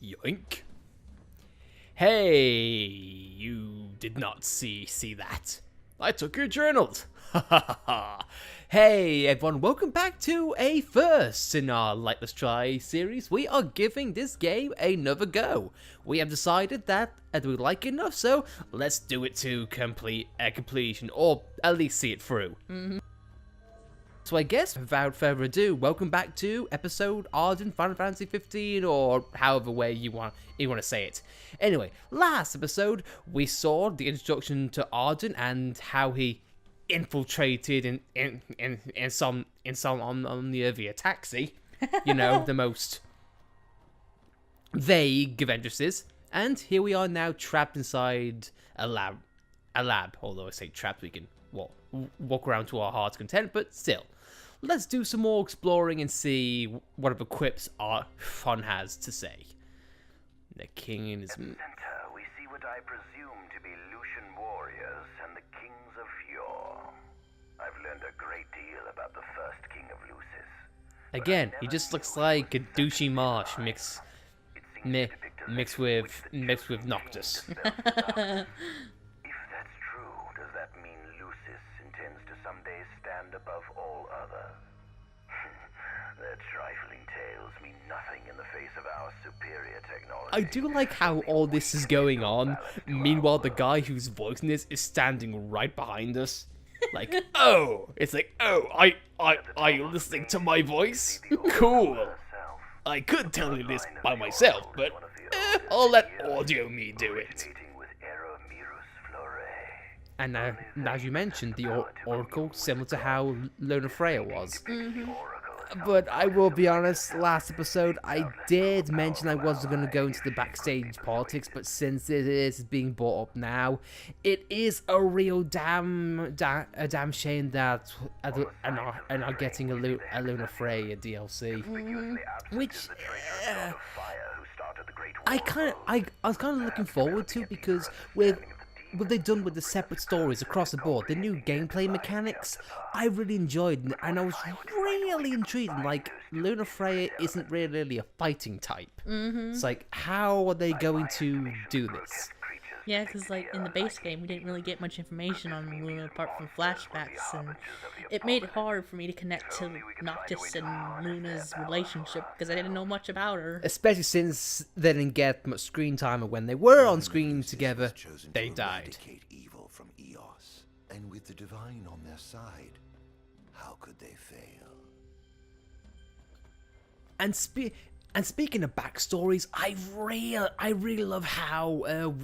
Yoink. Hey, you did not see that. I took your journals. Ha ha ha. Hey everyone, welcome back to a first in our Light Let's Try series. We are giving this game another go. We have decided that we like it enough, so let's do it to completion, or at least see it through. So I guess, without further ado, welcome back to episode Arden Final Fantasy 15, or however way you want to say it. Anyway, last episode we saw the introduction to Arden and how he infiltrated in some Omnia via taxi. You know, the most vague of entrances. And here we are now trapped inside a lab. Although I say trapped, we can walk around to our heart's content, but still. Let's do some more exploring and see what other quips Fon has to say. The king in his... At the center, we see what I presume to be Lucian warriors and the kings of yore. I've learned a great deal about the first king of Lucis. Again, he just looks like a douchey marsh mixed with Noctis. If that's true, does that mean Lucis intends to someday stand above all others? Their trifling tales mean nothing in the face of our superior technology. I do like how all this is going on. Meanwhile, the guy who's voicing this is standing right behind us. Like, oh, it's like, oh, are you listening to my voice? Cool. I could tell you this by myself, but I'll let Audio Me do it. And now, as you mentioned, the Oracle, similar to how Lunafreya was. But I will be honest, last episode I did mention I wasn't going to go into the backstage politics, but since it is being brought up now, it is a real damn shame that are not getting a Lunafreya DLC, which I was kind of looking forward to, because with what they've done with the separate stories across the board, the new gameplay mechanics, I really enjoyed, and I was really intrigued. Like, Lunafreya isn't really a fighting type. It's like, how are they going to do this? Yeah, because like in the base game, we didn't really get much information on Luna apart from flashbacks, and it made it hard for me to connect to Noctis and Luna's relationship because I didn't know much about her. Especially since they didn't get much screen time, and when they were on screen together, they died. Evil from Eos, and with the divine on their side, how could they fail? And speaking of backstories, I really love how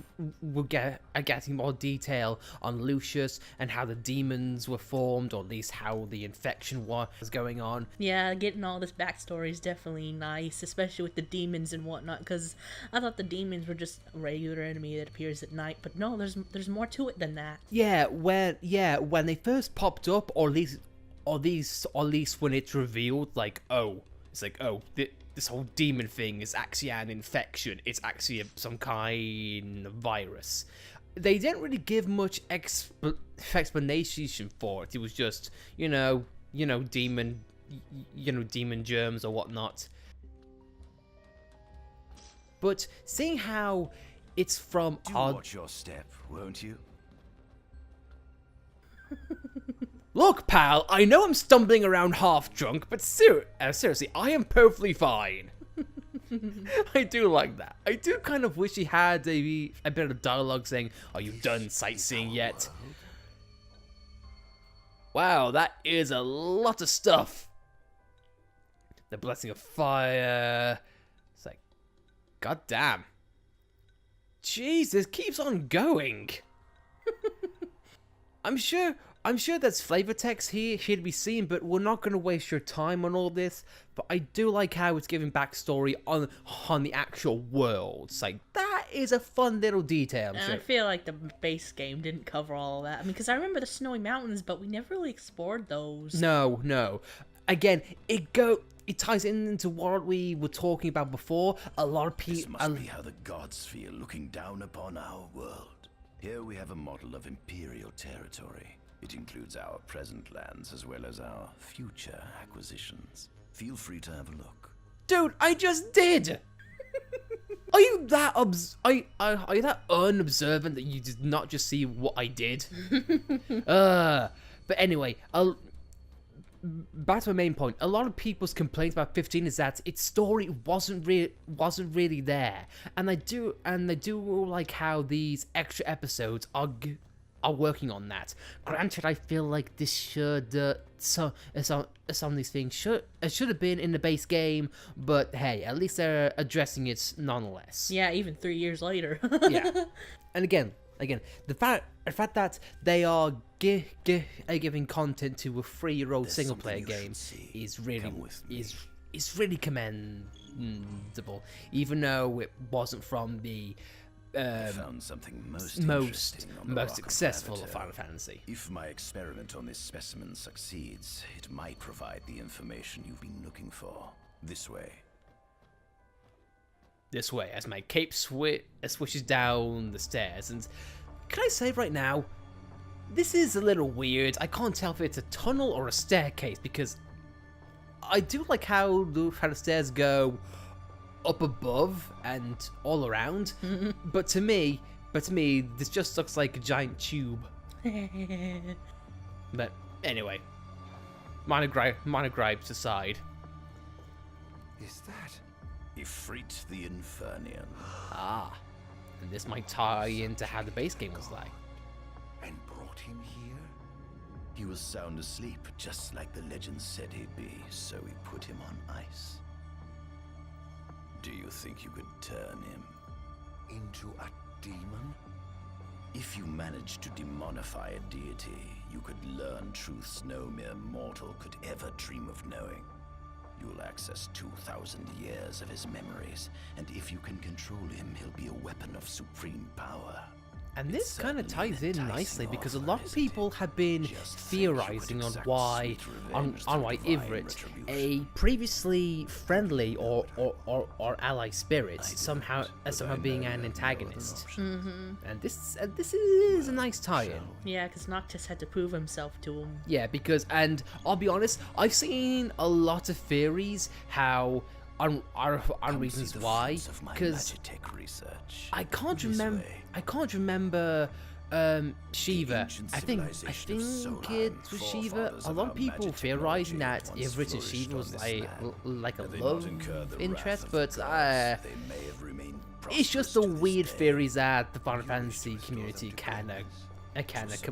we're getting more detail on Lucius and how the demons were formed, or at least how the infection was going on. Yeah, getting all this backstory is definitely nice, especially with the demons and whatnot, because I thought the demons were just a regular enemy that appears at night, but no, there's more to it than that. Yeah, when they first popped up, or at least when it's revealed, like, oh, it's like, oh, this whole demon thing is actually an infection. It's actually some kind of virus. They didn't really give much explanation for it. It was just, you know, demon germs or whatnot. But seeing how it's from watch your step, won't you? Look, pal, I know I'm stumbling around half drunk, but seriously, I am perfectly fine. I do like that. I do kind of wish he had a bit of dialogue saying, "Are you done sightseeing yet?" Wow, that is a lot of stuff. The Blessing of Fire. It's like, goddamn. Jeez, this keeps on going. I'm sure there's flavor text here to be seen, but we're not going to waste your time on all this. But I do like how it's giving backstory on the actual world. It's like, that is a fun little detail. I feel like the base game didn't cover all of that. I mean, because I remember the snowy mountains, but we never really explored those. No. Again, it ties into what we were talking about before. A lot of people... This must be how the gods feel looking down upon our world. Here we have a model of imperial territory. It includes our present lands as well as our future acquisitions. Feel free to have a look. Dude, I just did! Are you that are you that unobservant that you did not just see what I did? But anyway, back to my main point. A lot of people's complaints about 15 is that its story wasn't really there, and I do like how these extra episodes are working on that. Granted, I feel like this should some of these things should have been in the base game, but hey, at least they're addressing it nonetheless. Yeah, even 3 years later. Yeah, and again, the fact that they are giving content to a 3-year-old There's single player something you game should see. is really Come with me. is really commendable, even though it wasn't from the I found something most most interesting on the Rock of successful of Lavater. Final Fantasy. If my experiment on this specimen succeeds, it might provide the information you've been looking for. This way. This way, as my cape swishes down the stairs, and can I say right now, this is a little weird. I can't tell if it's a tunnel or a staircase, because I do like how the stairs go up above and all around, but to me, this just looks like a giant tube. But anyway, minor gripes aside. Is that Ifrit the Infernian? Ah, and this might tie into how the base game was like. And brought him here? He was sound asleep, just like the legend said he'd be, so we put him on ice. Do you think you could turn him into a demon? If you managed to demonify a deity, you could learn truths no mere mortal could ever dream of knowing. You'll access 2,000 years of his memories, and if you can control him, he'll be a weapon of supreme power. And It's this kind of certainly ties an in enticing nicely because a offer, lot of isn't people it? have been Just think you could theorizing on exact why sweet revenge on through why divine Ivrit, retribution. a previously friendly or ally spirit, I do somehow not, but somehow I being know an you have no other antagonist. option. And this is a nice tie-in. Yeah, because Noctis had to prove himself to him. Yeah, because, and I'll be honest, I've seen a lot of theories how on Come reasons see the why, fruits of my because Magitech research. I can't This remember. way. I can't remember Shiva. ancient I think civilization of it Solheim, was Shiva. forefathers A of lot our of people magic theorizing that technology once Ivrit and flourished Shiva on was this like a Had they love not incurred the wrath interest, of but the gods, they may have remained it's just prosperous the to this weird day. theories that the Final You wish to Fantasy restore community them to kind greatness.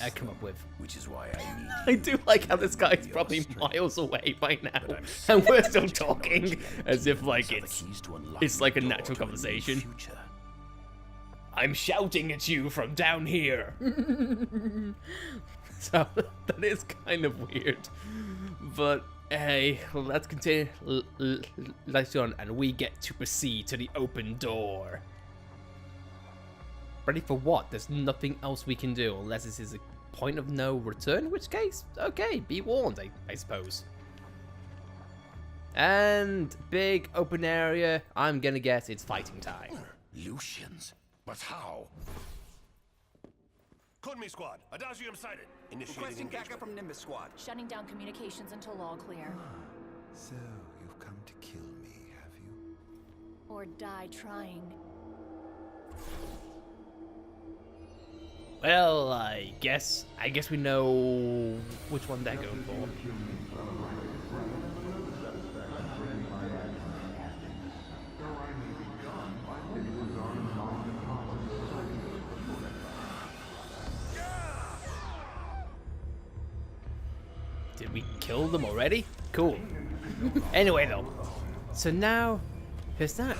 of come up with. Which is why I need I you do like how to this lend guy's me probably your strength. miles away by now, But I'm and certain we're that still magic talking technology and as if demons like are the it's keys to like a unlocking the natural door to a new conversation. future. I'm shouting at you from down here. So that is kind of weird, but hey, let's continue. Let's go on, and we get to proceed to the open door. Ready for what? There's nothing else we can do unless this is a point of no return. In which case, okay, be warned, I suppose. And big open area. I'm gonna guess it's fighting time. Lucians? But how? Kunmi squad, Adagium sighted. Initiating Requesting backup engagement. from Nimbus squad. Shutting down communications until all clear. So, you've come to kill me, have you? Or die trying. Well, I guess we know which one they're going for. Did we kill them already? Cool. Anyway, though, so now it's that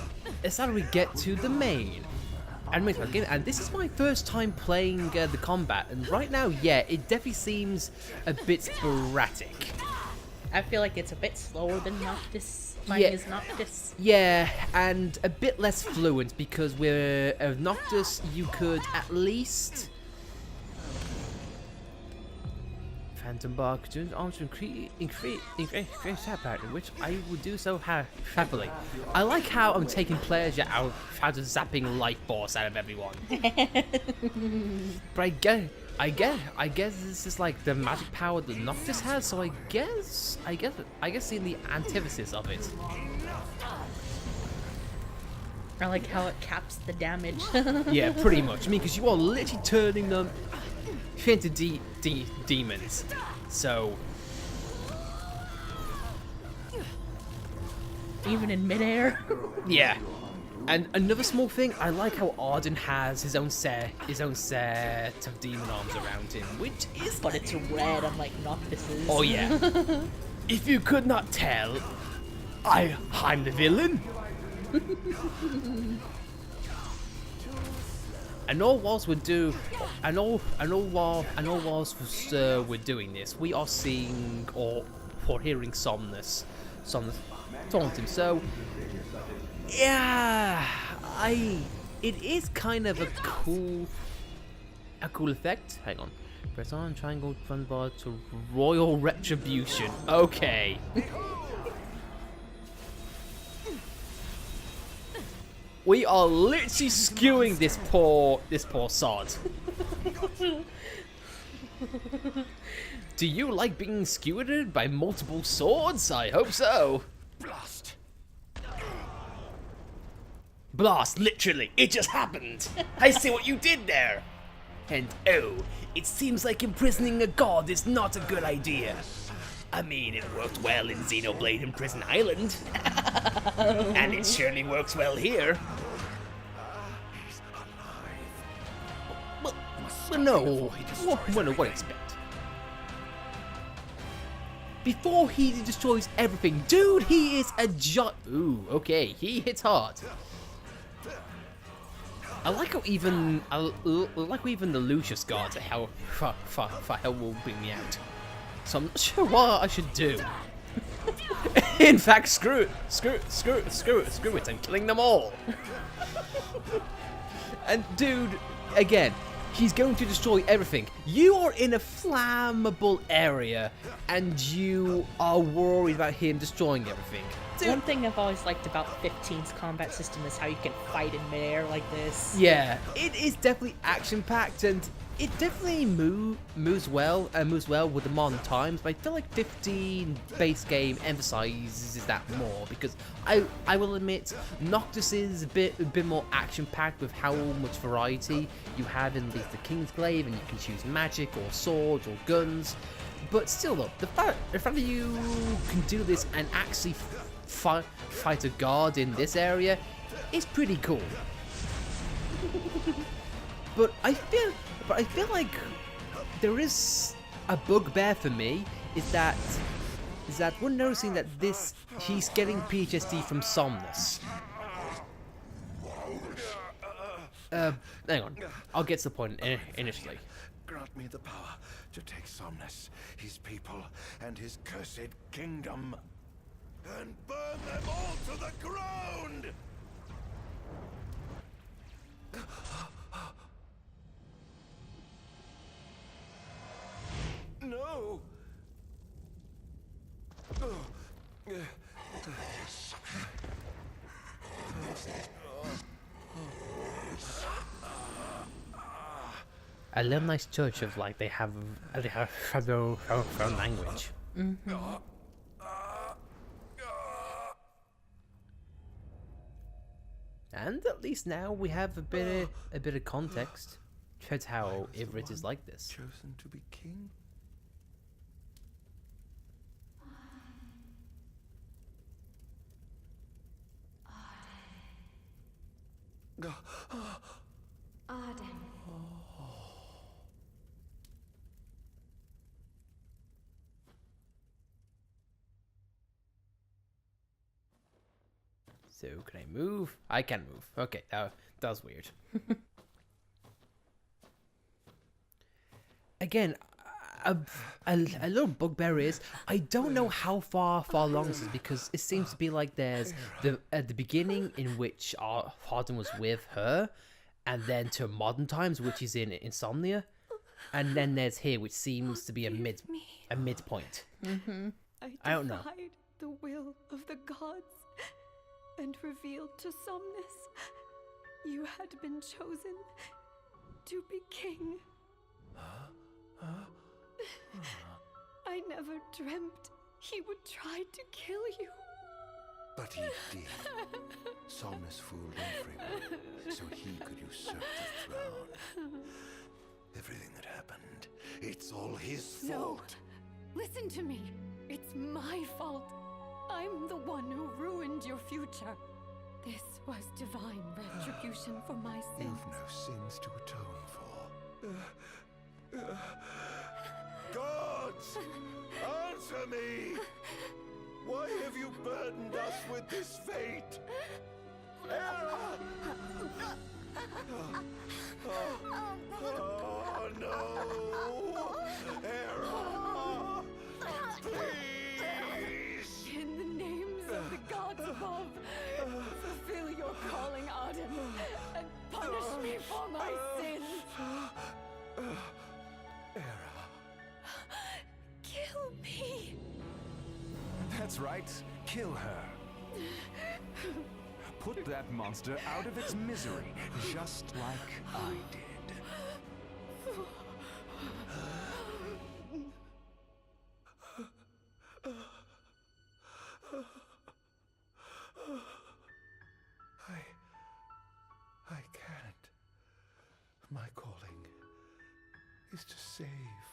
we get to the main game, and this is my first time playing the combat, and right now, yeah, it definitely seems a bit sporadic. I feel like it's a bit slower than Noctis. Mine Yeah. is Noctis. Yeah, and a bit less fluent because with Noctis, you could at least Phantom Bark to arms to increase that pattern, which I will do so happily. I like how I'm taking pleasure out of how to zapping life force out of everyone. But I guess this is like the magic power that Noctis has, so I guess seeing the antithesis of it. I like how it caps the damage. Yeah, pretty much. I mean, because you are literally turning them into demons. So, Even in midair. yeah. And another small thing, I like how Arden has his own set of demon arms around him, which is. But it's red, unlike Noctis's. Oh yeah. If you could not tell, I'm the villain. And all whilst we're doing doing this, we are seeing or hearing Somnus taunt him. So yeah, it is kind of a cool effect. Hang on. Press on triangle fun bar to Royal Retribution. Okay. We are literally skewing this poor sod. Do you like being skewered by multiple swords? I hope so. Blast! Blast, literally. It just happened. I see what you did there. And oh, it seems like imprisoning a god is not a good idea. I mean, it worked well in Xenoblade and Prison Island. And it surely works well here. But no, what expect? Before he destroys everything, dude, he is a ooh, okay, he hits hard. I like how even the Lucius guards are hell will bring me out. So I'm not sure what I should do. In fact, screw it, I'm killing them all. And dude, again, he's going to destroy everything. You are in a flammable area, and you are worried about him destroying everything. Dude. One thing I've always liked about 15's combat system is how you can fight in midair like this. Yeah, it is definitely action-packed, and it definitely moves well with the modern times, but I feel like 15 base game emphasizes that more, because I will admit, Noctis is a bit more action-packed with how much variety you have in the Kingsglaive, and you can choose magic, or swords, or guns, but still though, the fact that you can do this and actually fight a guard in this area is pretty cool. But I feel like there is a bugbear for me is that we're noticing that he's getting PTSD from Somnus. Hang on, I'll get to the point initially. Grant me the power to take Somnus, his people, and his cursed kingdom, and burn them all to the ground! No! I love nice church of like they have their own language. Mm-hmm. And at least now we have a bit of context to how Ivrit is like this. Chosen to be king? Arden. So can I move? I can move. Okay, that was weird. Again, a little bugbear is I don't know how far along this is, because it seems to be like there's at the beginning in which Arden was with her, and then to modern times which is in Insomnia, and then there's here which seems to be a midpoint. Mm-hmm. I don't know. defied the will of the gods and revealed to Somnus you had been chosen to be king. I never dreamt he would try to kill you. But he did. Somnus fooled everyone, so he could usurp the throne. Everything that happened, it's all his No. fault. Listen to me. It's my fault. I'm the one who ruined your future. This was divine retribution for my sins. You've no sins to atone for. Gods, answer me! Why have you burdened us with this fate? Hera! Oh no! Hera! Please! In the names of the gods above, fulfill your calling, Arden, and punish me for my sins. Hera. Kill me. That's right. Kill her. Put that monster out of its misery, just like I did. I can't. My calling is to save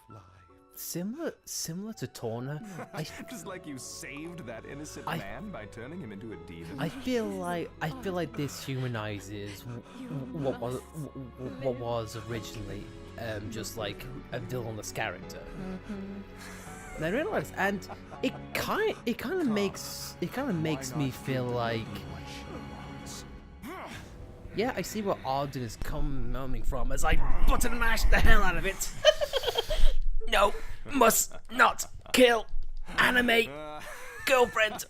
lives. Similar to Torna. Just like you saved that innocent I- man by turning him into a demon. I feel like this humanizes what was originally just like a villainous character. And I realized, and it kind of makes me feel like, yeah, I see where Arden is coming from as I button mash the hell out of it. No, must not kill anime girlfriend.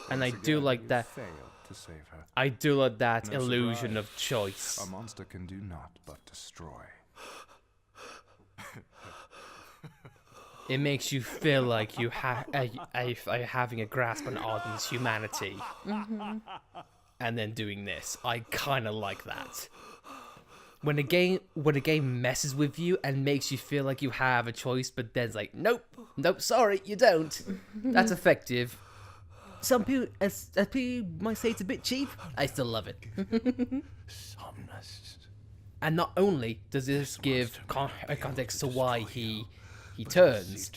And I do like that. Failed to save her. I do like that No illusion surprise. of choice. A monster can do naught but destroy. It makes you feel like you are having a grasp on Arden's humanity, and then doing this. I kind of like that. When a game messes with you and makes you feel like you have a choice, but then's like, nope, sorry, you don't. That's effective. Some people, as people might say, it's a bit cheap. I still love it. Somnus. And not only does this give context to why he turns,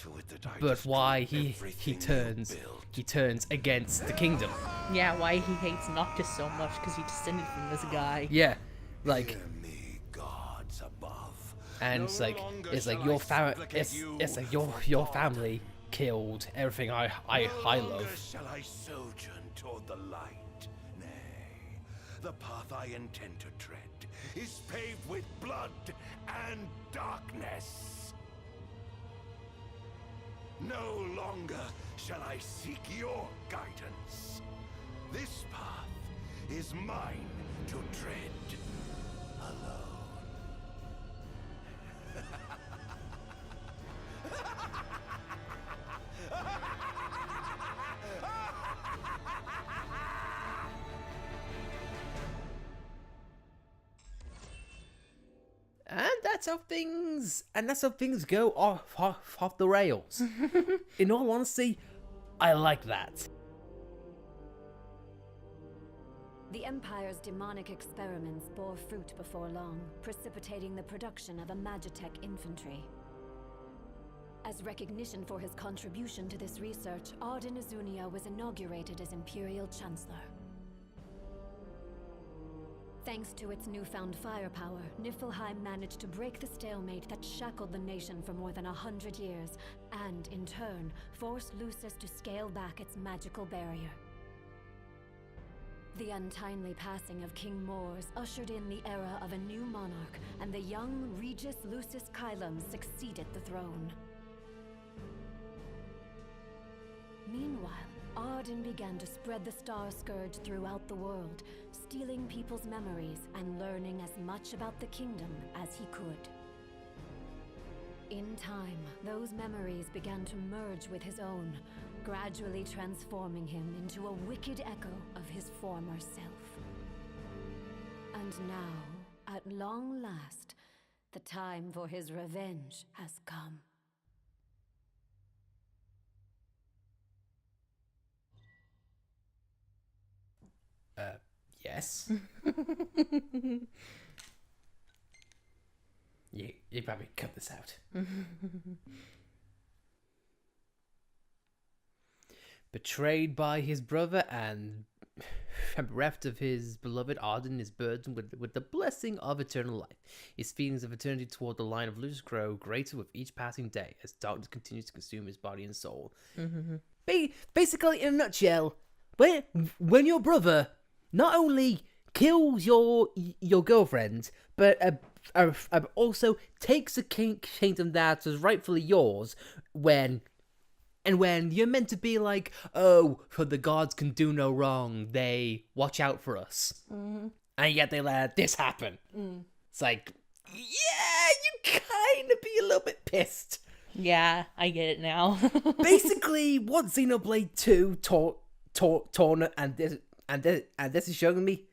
but why he turns against the kingdom. Yeah, why he hates Noctis so much, because he descended from this guy. Yeah, like, Hear me, gods above. and No it's like longer it's like shall your I family, supplicate it's like you your for family killed everything I No longer love. shall I sojourn toward the light. Nay, the path I intend to tread is paved with blood and darkness. No longer shall I seek your guidance. This path is mine to tread alone. And that's how things go off the rails. In all honesty, I like that. The Empire's demonic experiments bore fruit before long, precipitating the production of a Magitech infantry. As recognition for his contribution to this research, Arden Azunia was inaugurated as Imperial Chancellor. Thanks to its newfound firepower, Niflheim managed to break the stalemate that shackled the nation for more than 100 years, and, in turn, forced Lucis to scale back its magical barrier. The untimely passing of King Mors ushered in the era of a new monarch, and the young Regis Lucis Kylum succeeded the throne. Meanwhile, Arden began to spread the Star Scourge throughout the world, stealing people's memories and learning as much about the kingdom as he could. In time, those memories began to merge with his own, gradually transforming him into a wicked echo of his former self. And now, at long last, The time for his revenge has come. Yes. You probably cut this out. Betrayed by his brother and bereft of his beloved, Arden is burdened with the blessing of eternal life. His feelings of eternity toward the line of Lucius grow greater with each passing day as darkness continues to consume his body and soul. Basically, in a nutshell, when your brother not only kills your girlfriend, but also takes a kingdom that is rightfully yours, when you're meant to be like, oh, for the gods can do no wrong, they watch out for us, and yet they let this happen. It's like, yeah, you kind of be a little bit pissed. Yeah, I get it now. Basically, what Xenoblade 2 taught and this is showing me,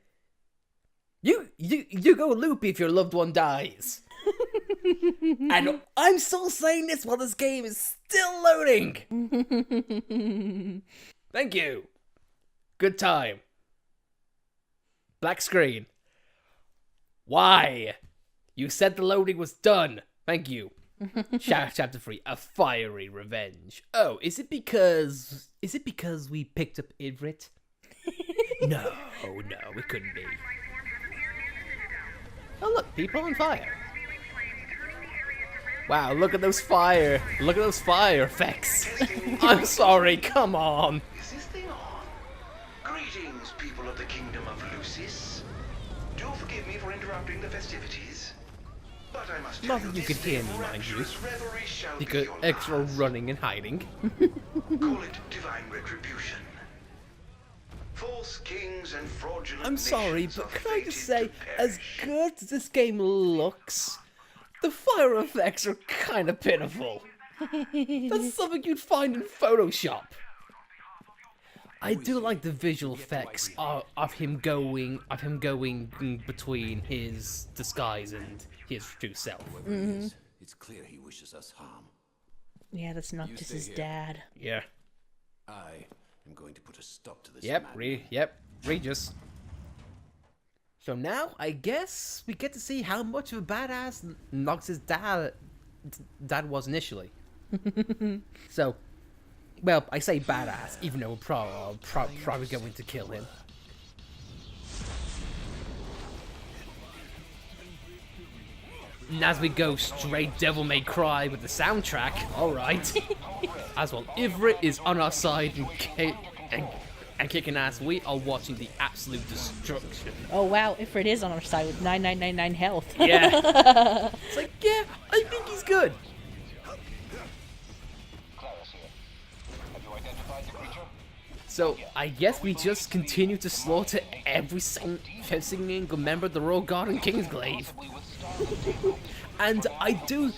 you go loopy if your loved one dies. And I'm still saying this while this game is still loading. Thank you. Good time. Black screen. Why? You said the loading was done. Thank you. Chapter 3, A Fiery Revenge. Oh, is it because we picked up Ivrit? No, it couldn't be. Oh look, people on fire. Wow, look at those fire effects. I'm sorry, come on. Is this thing on? Greetings, people of the Kingdom of Lucis. Do forgive me for interrupting the festivities. But I must Not that you could hear me, mind you. Because extra running and hiding. Call it divine retribution. False kings and fraudulent I'm sorry, nations but are can I just fated say, to as perish. good as this game looks, the fire effects are kind of pitiful. That's something you'd find in Photoshop. I do like the visual effects of him going between his disguise and his true self. It's clear he wishes us harm. Yeah, that's not just his dad. Yeah. I am going to put a stop to this. Yep, Regis. So now, I guess we get to see how much of a badass Nox's dad was initially. So, well, I say badass, even though we're probably going to kill him. And as we go straight Devil May Cry with the soundtrack, alright. As well, Ivrit is on our side and kicking ass. We are watching the absolute destruction. Oh wow, Ifrit is on our side with 9999 health. Yeah. It's like, yeah, I think he's good. So, I guess we just continue to slaughter every single member of the Royal Guard and Kingsglaive. and I do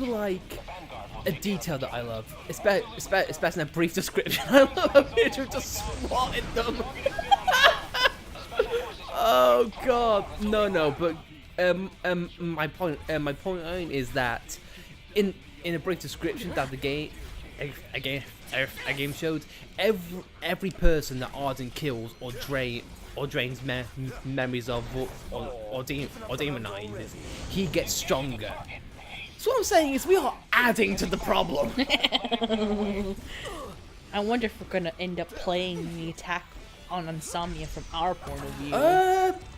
like a detail that I love, especially in a brief description. I love a picture just swatting them. Oh god, no, but my point is that in a brief description that the game showed, every person that Arden kills or drains memories of or demonizes, he gets stronger. So what I'm saying is we are adding to the problem. I wonder if we're gonna end up playing the attack on Insomnia from our point of view.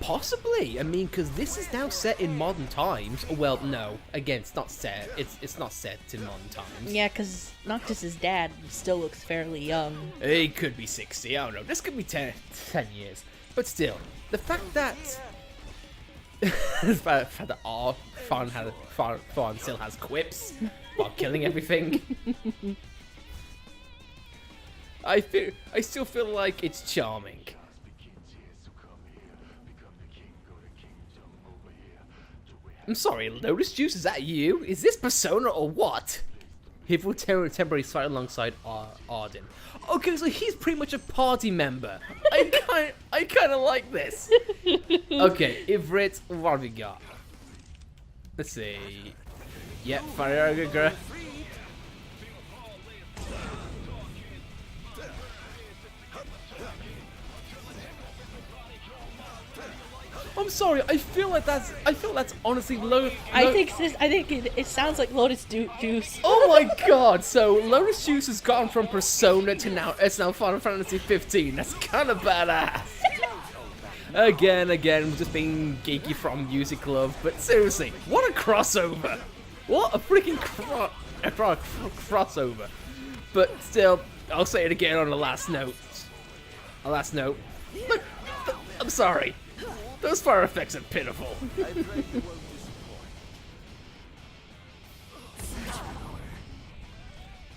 Possibly. I mean, because this is now set in modern times. Well, no. Again, it's not set. It's not set in modern times. Yeah, because Noctis' dad still looks fairly young. He could be 60. I don't know. This could be 10 years. But still, the fact that Fawn still has quips while killing everything. I still feel like it's charming. I'm sorry, Lotus Juice, is that you? Is this Persona or what? He will temporarily fight alongside Arden. Okay, so he's pretty much a party member. I kind of like this. Okay, Ivrit, what have we got? Let's see. Yep, Fire. I'm sorry. I feel that's honestly I think it sounds like Lotus Juice. Oh my god! So Lotus Juice has gone from Persona to now it's now Final Fantasy 15. That's kind of badass. Again, just being geeky from Music Love, but seriously, what a crossover! What a freaking crossover! But still, I'll say it again on the last note. Look, I'm sorry. Those fire effects are pitiful.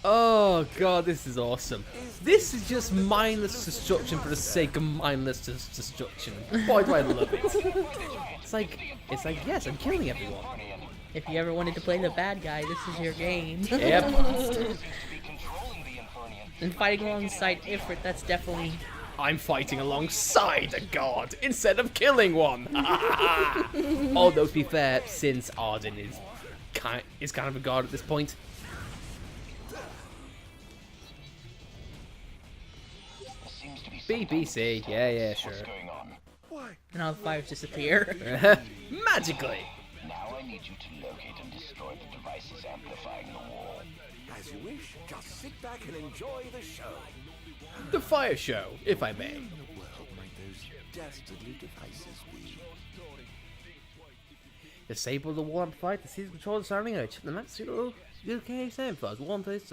Oh god, this is awesome. This is just mindless destruction for the sake of mindless destruction. Boy, do I love it. It's like, yes, I'm killing everyone. If you ever wanted to play the bad guy, this is your game. Yep. And fighting alongside Ifrit, that's definitely... I'm fighting alongside a god instead of killing one. Although to be fair, since Arden is kind of a god at this point. BBC, yeah, sure. And all the fires disappear. Magically. Now I need you to locate and destroy the devices amplifying the wall. As you wish, just sit back and enjoy the show. The fire show, if I may. Where in the world might those dastardly devices be? Disable the wall amplifier to see the control of the surrounding area. Check the map, see the UK sound files. One place,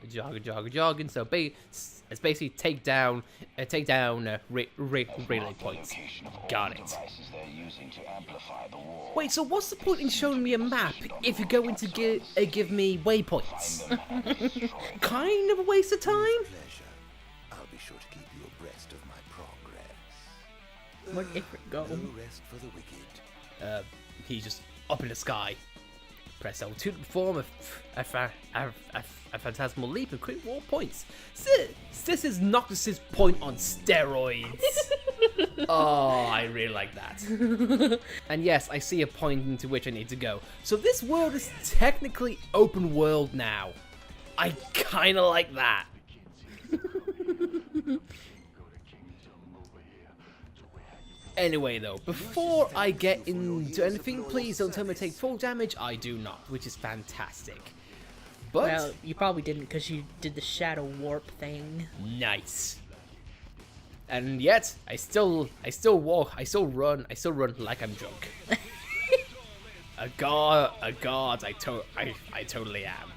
jogging. So it's basically take down relay points. Got it. Wait, so what's the point in showing me a map if you're going to give me waypoints? Kind of a waste of time. Pleasure. I'll be sure to keep you abreast of my progress. Where'd Ifrit go? No rest for the wicked. He's just up in the sky. Press L2 to perform a phantasmal leap and create more points. This is Noctis's point on steroids. Oh, I really like that. And yes, I see a point into which I need to go. So this world is technically open world now. I kind of like that. Anyway though, before I get into anything, please don't tell me to take full damage. I do not, which is fantastic. But Well, you probably didn't because you did the shadow warp thing. nice. And yet, I still walk, I still run like I'm drunk. a god, I totally am.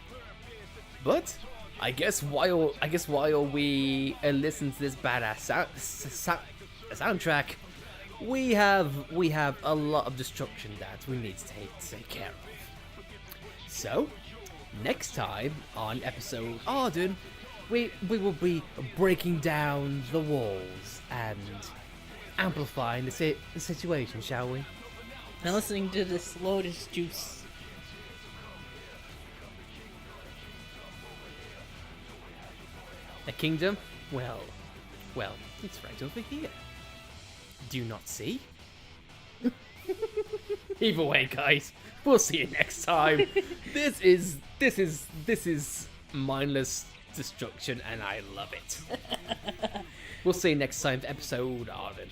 But I guess while we listen to this badass soundtrack, we have a lot of destruction that we need to take care of. So, next time on episode Arden, we will be breaking down the walls and amplifying the situation, shall we? Now listening to this Lotus Juice. A kingdom? Well, it's right over here. Do you not see? Either way, guys, we'll see you next time. This is mindless destruction, and I love it. We'll see you next time for episode Arden.